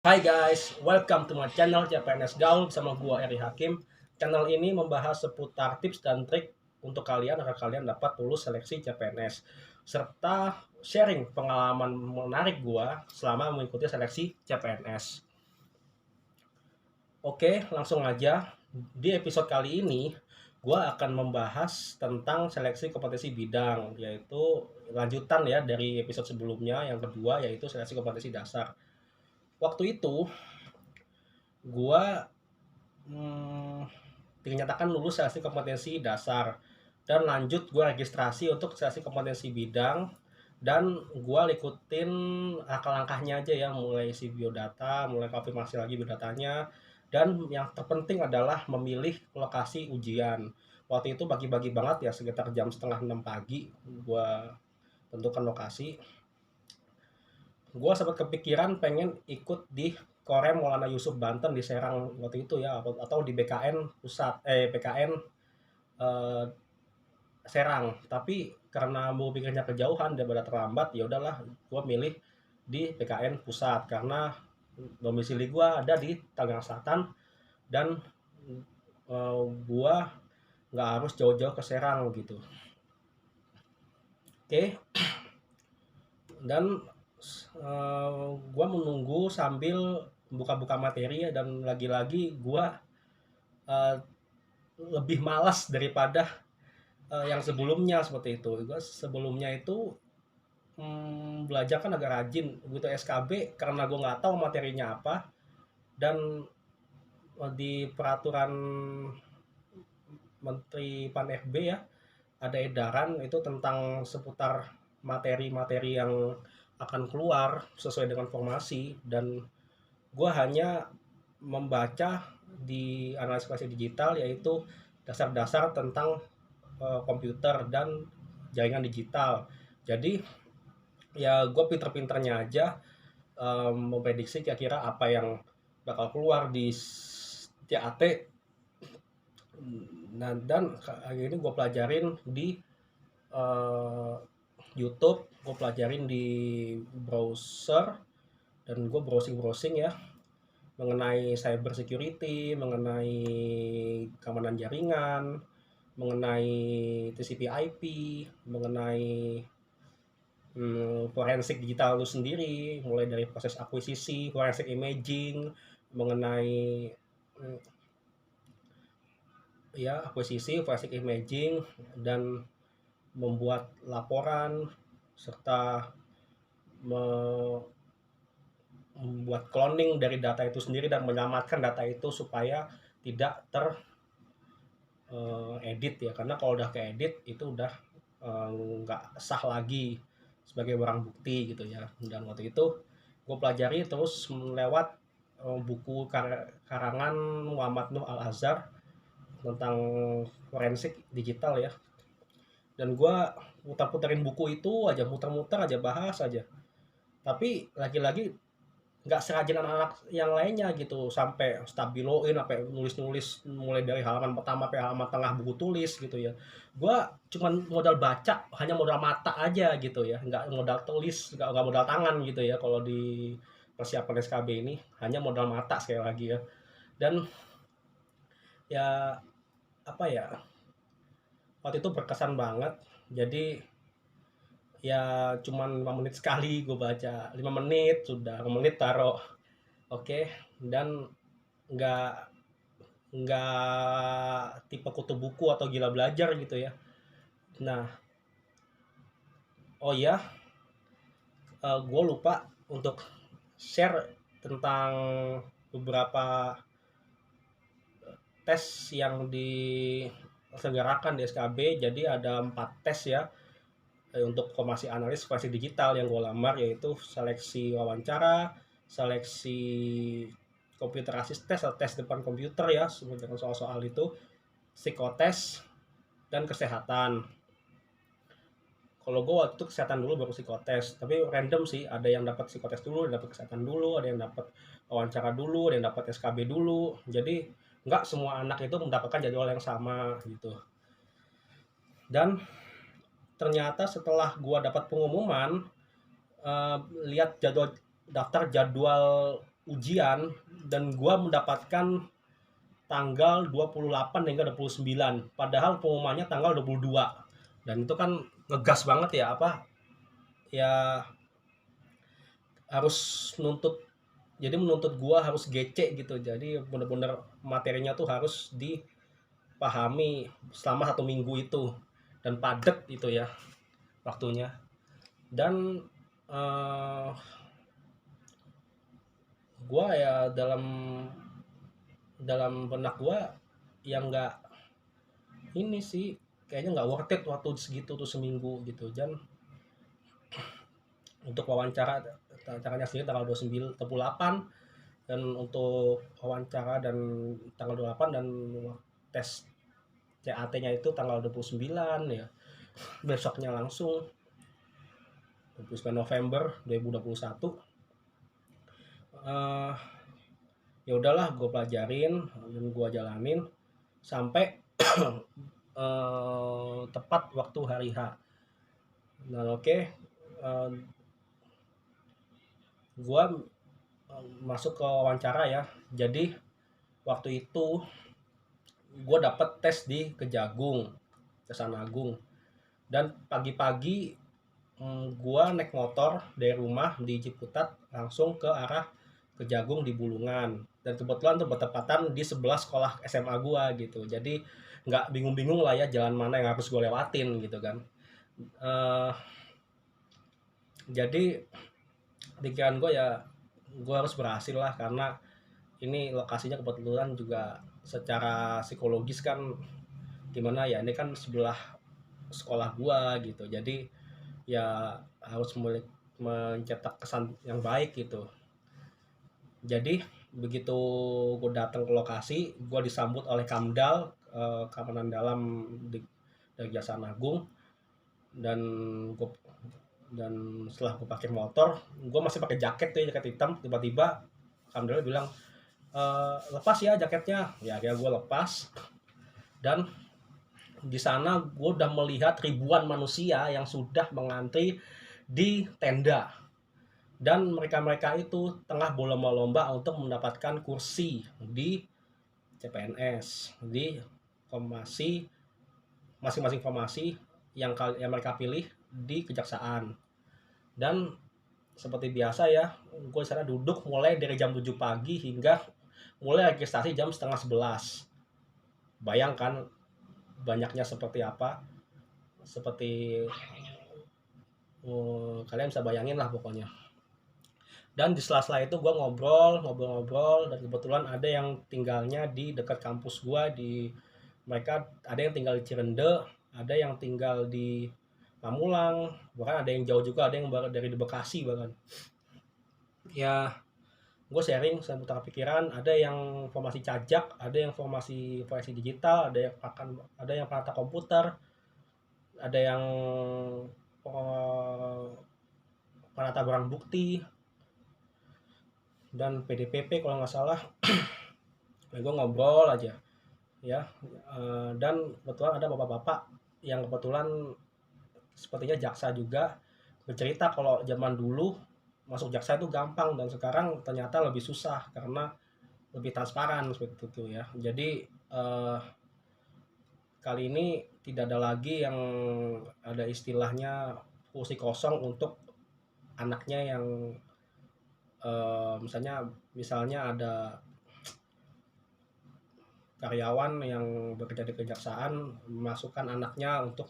Hai guys, welcome to my channel CPNS Gaul bersama gua Eri Hakim. Channel ini membahas seputar tips dan trik untuk kalian agar kalian dapat lulus seleksi CPNS serta sharing pengalaman menarik gua selama mengikuti seleksi CPNS. Oke, langsung aja. Di episode kali ini gua akan membahas tentang seleksi kompetensi bidang, yaitu lanjutan ya dari episode sebelumnya yang kedua, yaitu seleksi kompetensi dasar. Waktu itu gua Mmm, dinyatakan lulus seleksi kompetensi dasar dan lanjut gue registrasi untuk seleksi kompetensi bidang dan gue ikutin langkah-langkahnya aja ya, mulai isi biodata, mulai konfirmasi lagi biodatanya, dan yang terpenting adalah memilih lokasi ujian. Waktu itu pagi-pagi banget ya, sekitar jam setengah 6 pagi gue tentukan lokasi. Gue sempat kepikiran pengen ikut di Korem Maulana Yusuf Banten di Serang waktu itu ya, atau di BKN PKN eh, Serang. Tapi karena mau pikirnya kejauhan daripada terlambat, ya udahlah gue milih di PKN Pusat karena domisili gue ada di Tangerang Selatan dan gue nggak harus jauh-jauh ke Serang gitu. Oke, dan gue menunggu sambil buka-buka materi ya, dan lagi-lagi gue uh, lebih malas daripada yang sebelumnya seperti itu. Gue sebelumnya itu belajar kan agak rajin gitu SKB karena gue nggak tahu materinya apa, dan di peraturan Menteri Pan FB ya ada edaran itu tentang seputar materi-materi yang akan keluar sesuai dengan formasi, dan gue hanya membaca di analisis komunikasi digital yaitu dasar-dasar tentang komputer dan jaringan digital. Jadi ya gue pinter-pinternya aja memprediksi kira-kira apa yang bakal keluar di CAT. Nah, dan hari ini gue pelajarin di uh, YouTube, gue pelajarin di browser, dan gue browsing-browsing ya mengenai cyber security, mengenai keamanan jaringan, mengenai TCP/IP, mengenai forensik digital itu sendiri, mulai dari proses akuisisi, forensik imaging, mengenai mm, ya akuisisi, forensik imaging, dan membuat laporan serta membuat cloning dari data itu sendiri dan menyelamatkan data itu supaya tidak ter edit ya, karena kalau udah keedit itu udah nggak sah lagi sebagai barang bukti gitu ya. Dan waktu itu gue pelajari terus lewat buku karangan Muhammad Nuh Al Azhar tentang forensik digital ya, dan gue putar-putarin buku itu aja, muter-muter aja, bahas aja, tapi lagi-lagi nggak serajin anak-anak yang lainnya gitu, sampai stabiloin apa nulis-nulis mulai dari halaman pertama sampai halaman tengah buku tulis gitu ya. Gua cuman modal baca, hanya modal mata aja gitu ya, nggak modal tulis, nggak modal tangan gitu ya. Kalau di persiapan SKB ini hanya modal mata sekali lagi ya. Dan ya apa ya, waktu itu berkesan banget. Jadi ya cuman 5 menit sekali gue baca, 5 menit sudah, 5 menit taruh oke. Dan nggak tipe kutu buku atau gila belajar gitu ya. Nah, oh ya, gue lupa untuk share tentang beberapa tes yang diselenggarakan di SKB. Jadi ada 4 tes ya, untuk formasi analis formasi digital yang gue lamar, yaitu seleksi wawancara, seleksi komputer asisten atau tes depan komputer ya, dengan soal-soal itu, psikotes, dan kesehatan. Kalau gue waktu itu kesehatan dulu baru psikotes, tapi random sih, ada yang dapat psikotes dulu, ada yang dapat kesehatan dulu, ada yang dapat wawancara dulu, ada yang dapat SKB dulu. Jadi nggak semua anak itu mendapatkan jadwal yang sama gitu. Dan ternyata setelah gue dapat pengumuman, lihat daftar jadwal ujian dan gua mendapatkan tanggal 28 hingga 29, padahal pengumumannya tanggal 22. Dan itu kan ngegas banget ya, apa ya, harus nuntut, jadi menuntut gua harus gece gitu, jadi bener-bener materinya tuh harus dipahami selama 1 minggu itu, dan padet itu ya waktunya. Dan eh, gua ya dalam dalam benak gua yang nggak ini sih, kayaknya nggak worth it waktu segitu tuh, seminggu gitu. Dan untuk wawancara, caranya sendiri tanggal 29, 28, dan untuk wawancara dan tanggal 28, dan tes CAT-nya itu tanggal 29 ya. Besoknya langsung 29 November 2021. eh Ya udahlah, gue pelajarin dan gue jalanin sampai tepat waktu hari H. Dan oke, gue masuk ke wawancara ya. Jadi waktu itu gue dapet tes di Kejagung, Kejaksaan Agung. Dan pagi-pagi gue naik motor dari rumah di Ciputat langsung ke arah Kejagung di Bulungan. Dan kebetulan tuh bertepatan di sebelah sekolah SMA gue gitu. Jadi nggak bingung-bingung lah ya jalan mana yang harus gue lewatin gitu kan. Eh, jadi pikiran gue ya, gue harus berhasil lah, karena ini lokasinya kebetulan juga secara psikologis kan gimana ya, ini kan sebelah sekolah gua gitu, jadi ya harus mencetak kesan yang baik gitu. Jadi begitu gue datang ke lokasi, gue disambut oleh Kamdal, keamanan dalam dari Kejaksaan Agung. Dan gue dan setelah gue pakai motor, gue masih pakai jaket tuh, jaket hitam. Tiba-tiba Kamdal bilang, lepas ya jaketnya. Ya akhirnya gue lepas. Dan di sana gue udah melihat ribuan manusia yang sudah mengantri di tenda, dan mereka-mereka itu tengah berlomba-lomba untuk mendapatkan kursi di CPNS, di formasi, masing-masing formasi yang mereka pilih di kejaksaan. Dan seperti biasa ya, gue di sana duduk mulai dari jam 7 pagi hingga mulai registrasi jam setengah 11. Bayangkan banyaknya seperti apa, seperti kalian bisa bayangin lah pokoknya. Dan di sela-sela itu gue ngobrol-ngobrol, dan kebetulan ada yang tinggalnya di dekat kampus gue, mereka ada yang tinggal di Cirende, ada yang tinggal di Pamulang, bahkan ada yang jauh juga, ada yang dari Bekasi bahkan. Ya, gue sharing seputar pikiran, ada yang formasi cajak, ada yang formasi forensik digital, ada yang penata komputer, ada yang penata barang bukti, dan PDPP kalau nggak salah. Ya, gue ngobrol aja ya. Dan kebetulan ada bapak-bapak yang kebetulan sepertinya jaksa juga, bercerita kalau zaman dulu masuk jaksa itu gampang, dan sekarang ternyata lebih susah karena lebih transparan seperti itu ya. Jadi kali ini tidak ada lagi yang ada istilahnya kursi kosong untuk anaknya yang misalnya ada karyawan yang bekerja di kejaksaan memasukkan anaknya untuk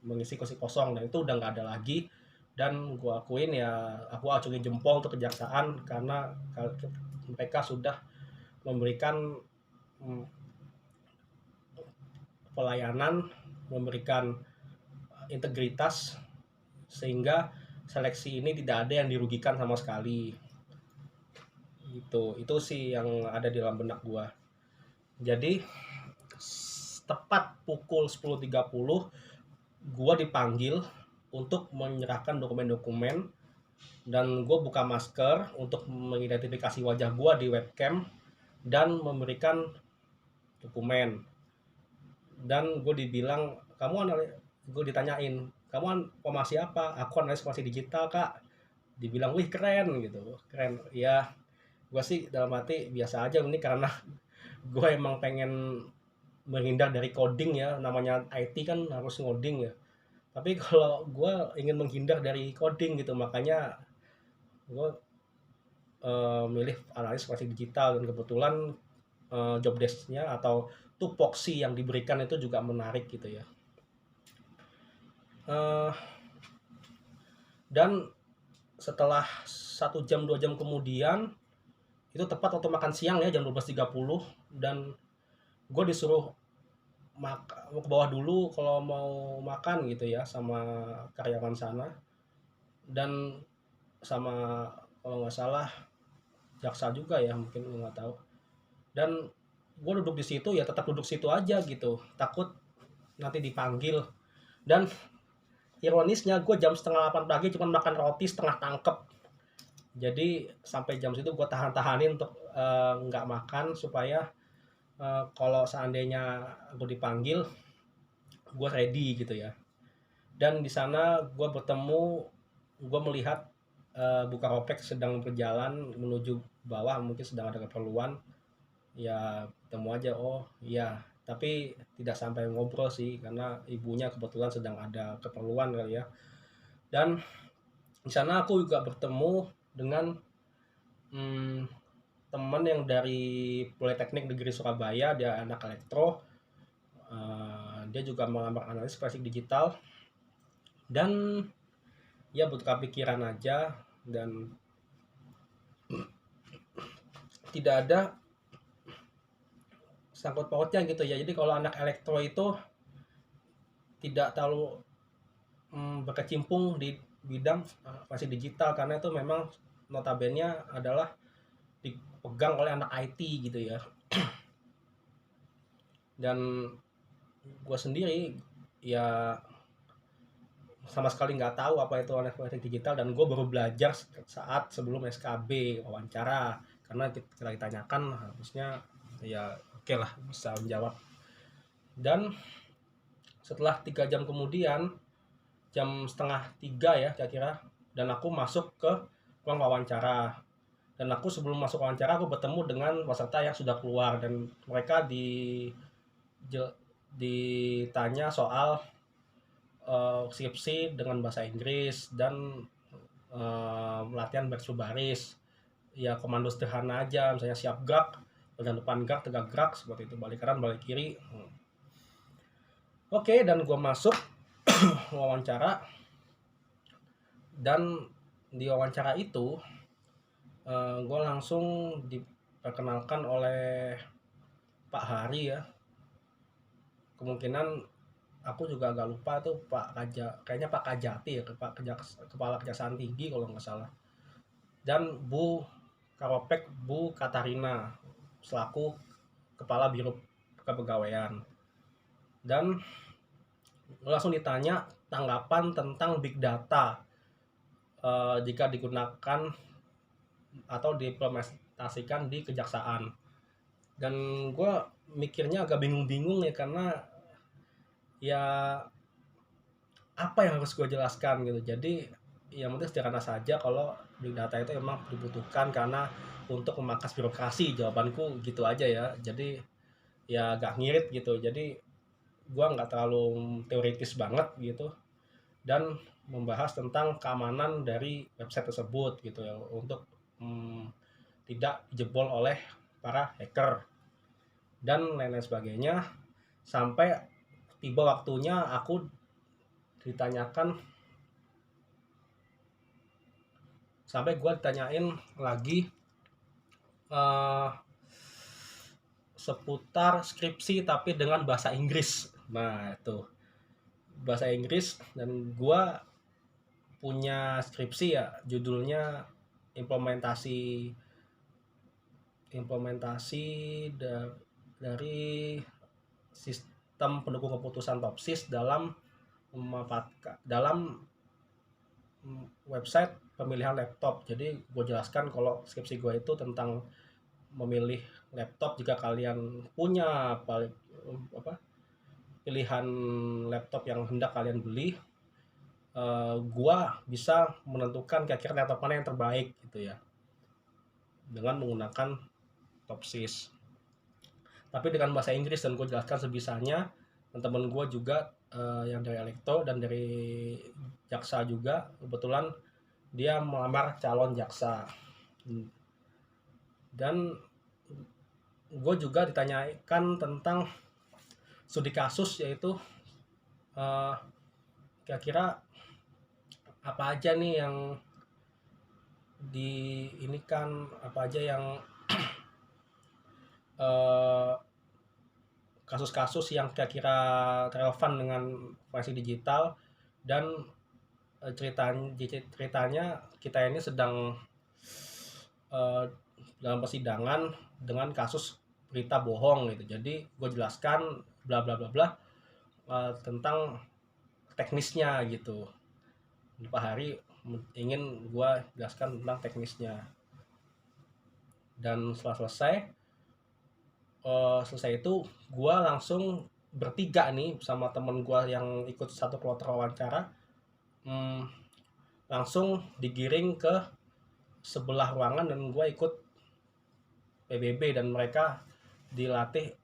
mengisi kursi kosong, dan itu udah nggak ada lagi. Dan gue akuin ya, aku acungin jempol untuk kejaksaan, karena mereka sudah memberikan pelayanan, memberikan integritas, sehingga seleksi ini tidak ada yang dirugikan sama sekali. Itu sih yang ada di dalam benak gua. Jadi tepat pukul 10.30 gua dipanggil untuk menyerahkan dokumen-dokumen, dan gue buka masker untuk mengidentifikasi wajah gue di webcam dan memberikan dokumen. Dan gue dibilang, gue ditanyain, kamu formasi apa? Aku analis formasi digital kak. Dibilang, wih keren gitu, keren ya. Gue sih dalam hati biasa aja ini karena gue emang pengen menghindar dari coding ya, namanya IT kan harus ngoding ya. Tapi kalau gue ingin menghindar dari coding gitu, makanya gue milih analis forensik digital, dan kebetulan job desk-nya atau tupoksi yang diberikan itu juga menarik gitu ya. Eh, dan setelah 1 jam 2 jam kemudian, itu tepat waktu makan siang ya, jam 12.30, dan gue disuruh mau ke bawah dulu kalau mau makan gitu ya sama karyawan sana, dan sama kalau nggak salah jaksa juga ya, mungkin nggak tahu. Dan gue duduk di situ ya, tetap duduk situ aja gitu, takut nanti dipanggil. Dan ironisnya gue jam setengah 8 pagi cuma makan roti setengah tangkep. Jadi sampai jam situ gue tahan-tahanin untuk nggak makan supaya kalau seandainya gue dipanggil, gue ready gitu ya. Dan di sana gue melihat Bukalapak sedang berjalan menuju bawah, mungkin sedang ada keperluan. Ya ketemu aja, oh iya, tapi tidak sampai ngobrol sih karena ibunya kebetulan sedang ada keperluan kali ya. Dan di sana aku juga bertemu dengan hmm, teman yang dari Politeknik Negeri Surabaya, dia anak elektro. Dia juga mengambil analis forensik digital, dan ya butuh pikiran aja, dan tidak ada sangkut pautnya gitu ya. Jadi kalau anak elektro itu tidak terlalu berkecimpung di bidang forensik digital, karena itu memang notabene adalah dipegang oleh anak IT gitu ya. Dan gue sendiri ya sama sekali nggak tahu apa itu forensik digital, dan gue baru belajar saat sebelum SKB wawancara, karena kita ditanyakan harusnya ya oke lah bisa menjawab. Dan setelah 3 jam kemudian, jam setengah 3 ya kira-kira, dan aku masuk ke ruang wawancara. Dan aku sebelum masuk wawancara, aku bertemu dengan peserta yang sudah keluar, dan mereka ditanya soal skripsi dengan bahasa Inggris, dan latihan baris baris ya, komando sederhana aja, misalnya siap gerak, bagian depan gerak, tegak gerak, seperti itu, balik kanan balik kiri. Oke, dan gue masuk wawancara. Dan di wawancara itu gue langsung diperkenalkan oleh Pak Hari ya. Kemungkinan aku juga agak lupa tuh kayaknya Pak Kajati ya, Kepala Kejaksaan Tinggi kalau nggak salah. Dan Bu Karopek, Bu Katarina selaku Kepala Biro Kepegawaian. Dan langsung ditanya tanggapan tentang big data jika digunakan atau diimplementasikan di kejaksaan. Dan gue mikirnya agak bingung-bingung ya, karena ya apa yang harus gue jelaskan gitu. Jadi yang penting sederhana saja, kalau big data itu memang dibutuhkan karena untuk memangkas birokrasi, jawabanku gitu aja ya. Jadi ya agak ngirit gitu. Jadi gue nggak terlalu teoritis banget gitu, dan membahas tentang keamanan dari website tersebut gitu ya, untuk tidak jebol oleh para hacker dan lain-lain sebagainya. Sampai tiba waktunya aku ditanyakan, sampai gue ditanyain lagi uh, seputar skripsi tapi dengan bahasa Inggris. Nah itu bahasa Inggris, dan gue punya skripsi ya, judulnya implementasi implementasi dari sistem pendukung keputusan TOPSIS dalam memanfaatkan dalam website pemilihan laptop. Jadi gue jelaskan kalau skripsi gue itu tentang memilih laptop. Jika kalian punya pilihan laptop yang hendak kalian beli, gue bisa menentukan kira-kira laptop mana yang terbaik gitu ya. dengan menggunakan Topsys, tapi dengan bahasa Inggris, dan gue jelaskan sebisanya. Dan temen gue juga yang dari elektro dan dari jaksa juga, kebetulan dia melamar calon jaksa. Dan gue juga ditanyakan tentang studi kasus, yaitu kira-kira apa aja nih yang di ini kan, apa aja yang kasus-kasus yang kira-kira relevan dengan forensik digital. Dan ceritanya kita ini sedang dalam persidangan dengan kasus berita bohong gitu. Jadi gue jelaskan bla bla bla bla tentang teknisnya gitu. Pak Hari ingin gue jelaskan tentang teknisnya. Dan setelah selesai itu gue langsung bertiga nih sama temen gue yang ikut satu kloter wawancara, langsung digiring ke sebelah ruangan, dan gue ikut PBB, dan mereka dilatih,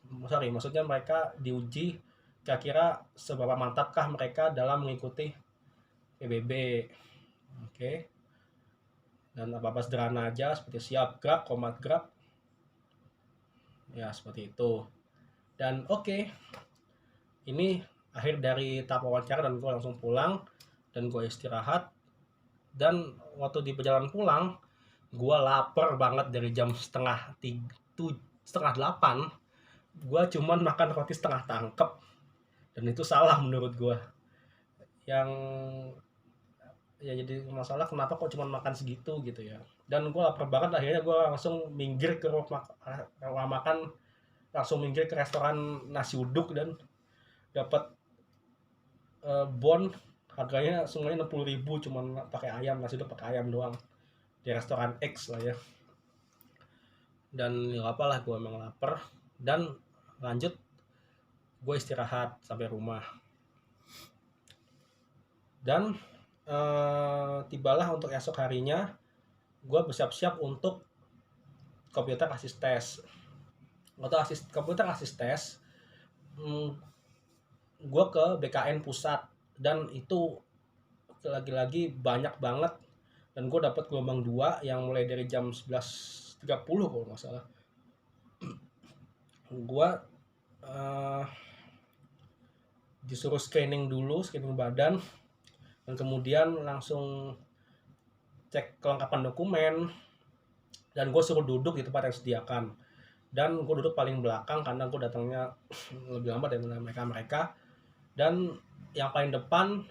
maksudnya mereka diuji kira-kira seberapa mantapkah mereka dalam mengikuti PBB. Oke. Dan apa-apa sederhana aja seperti siap gerak, komat gerak, ya seperti itu. Dan oke, ini akhir dari tahap wawancara, dan gue langsung pulang dan gue istirahat. Dan waktu di perjalanan pulang, gue lapar banget dari jam setengah 8. Gue cuman makan roti setengah tangkep, dan itu salah menurut gue. Yang ya jadi masalah, kenapa kok cuma makan segitu gitu ya. Dan gue lapar banget, akhirnya gue langsung minggir ke rumah makan, langsung minggir ke restoran nasi uduk, dan dapat bon harganya semuanya 60.000, cuman pakai ayam, nasi uduk pakai ayam doang, di restoran X lah ya. Dan ya apa lah, gue emang lapar, dan lanjut gue istirahat sampai rumah. Dan tibalah untuk esok harinya, gue bersiap-siap untuk komputer asis tes. Komputer asis tes, gue ke BKN pusat, dan itu lagi-lagi banyak banget, dan gue dapat gelombang 2 yang mulai dari jam 11.30 kalau nggak salah. Gue disuruh screening badan, dan kemudian langsung cek kelengkapan dokumen, dan gue suruh duduk di tempat yang disediakan. Dan gue duduk paling belakang karena gue datangnya lebih lambat dari mereka. Dan yang paling depan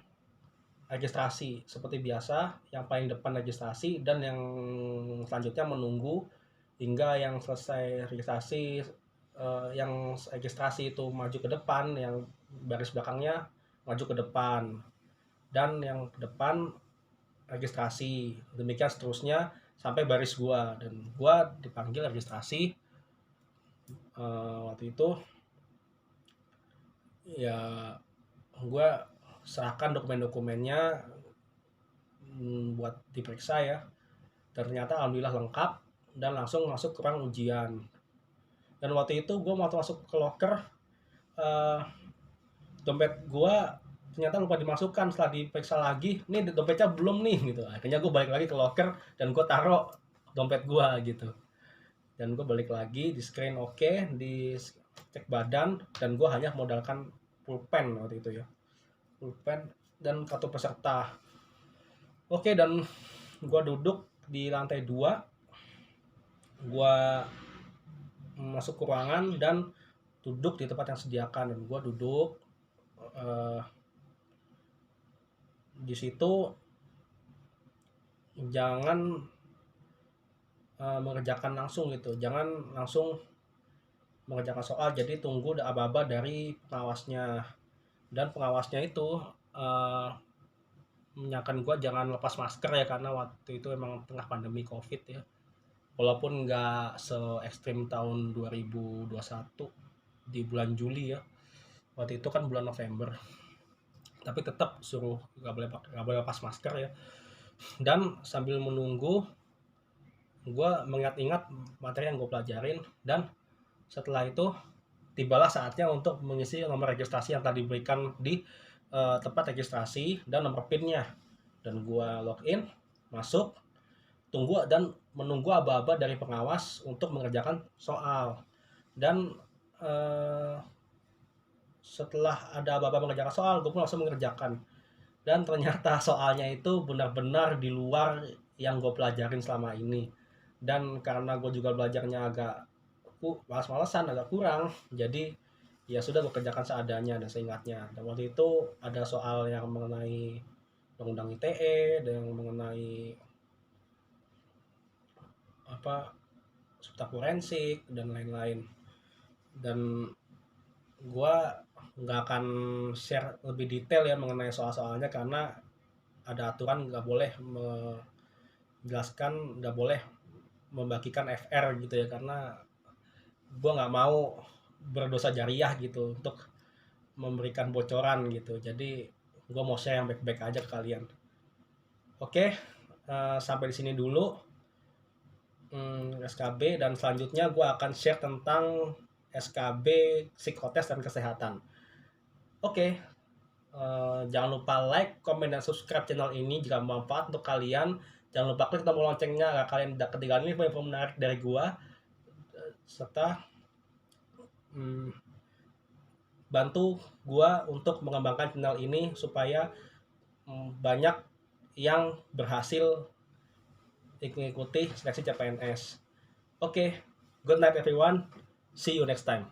registrasi seperti biasa, yang paling depan registrasi, dan yang selanjutnya menunggu hingga yang selesai registrasi. Yang registrasi itu maju ke depan, yang baris belakangnya maju ke depan, dan yang ke depan registrasi, demikian seterusnya sampai baris gua. Dan gua dipanggil registrasi. Waktu itu ya gua serahkan dokumen-dokumennya buat diperiksa ya. Ternyata alhamdulillah lengkap, dan langsung masuk ke ruang ujian. Dan waktu itu gue mau masuk ke locker, dompet gue ternyata lupa dimasukkan. Setelah diperiksa lagi, nih dompetnya belum nih gitu. Akhirnya gue balik lagi ke locker, dan gue taruh dompet gue gitu. Dan gue balik lagi, di screen oke, di cek badan, dan gue hanya modalkan pulpen waktu itu ya, pulpen dan kartu peserta. Oke, dan gue duduk di lantai 2, gue masuk ke ruangan dan duduk di tempat yang sediakan, dan gue duduk di situ. Jangan mengerjakan langsung gitu, jangan langsung mengerjakan soal, jadi tunggu aba-aba dari pengawasnya. Dan pengawasnya itu menyarankan gue jangan lepas masker ya, karena waktu itu emang tengah pandemi COVID ya, walaupun nggak se ekstrim tahun 2021 di bulan Juli ya, waktu itu kan bulan November, tapi tetap suruh nggak boleh lepas masker ya. Dan sambil menunggu gue mengingat-ingat materi yang gue pelajarin, dan setelah itu tibalah saatnya untuk mengisi nomor registrasi yang tadi diberikan di tempat registrasi dan nomor PIN-nya. Dan gue login, masuk, tunggu dan menunggu aba-aba dari pengawas untuk mengerjakan soal. Dan eh, setelah ada aba-aba mengerjakan soal, gue pun langsung mengerjakan. Dan ternyata soalnya itu benar-benar di luar yang gue pelajarin selama ini. Dan karena gue juga belajarnya agak malas-malesan, agak kurang, jadi ya sudah gue kerjakan seadanya dan seingatnya. Dan waktu itu ada soal yang mengenai undang-undang ITE, dan yang mengenai apa, struktur forensik dan lain-lain. Dan gue nggak akan share lebih detail ya mengenai soal-soalnya, karena ada aturan nggak boleh menjelaskan, nggak boleh membagikan FR gitu ya, karena gue nggak mau berdosa jariah gitu untuk memberikan bocoran gitu. Jadi gue mau share yang baik-baik aja ke kalian. Oke, sampai di sini dulu SKB, dan selanjutnya gue akan share tentang SKB psikotes dan kesehatan. Oke, jangan lupa like, komen, dan subscribe channel ini jika bermanfaat untuk kalian. Jangan lupa klik tombol loncengnya agar kalian tidak ketinggalan info menarik dari gua, serta bantu gua untuk mengembangkan channel ini supaya banyak yang berhasil mengikuti seleksi CPNS. Oke, good night everyone. See you next time.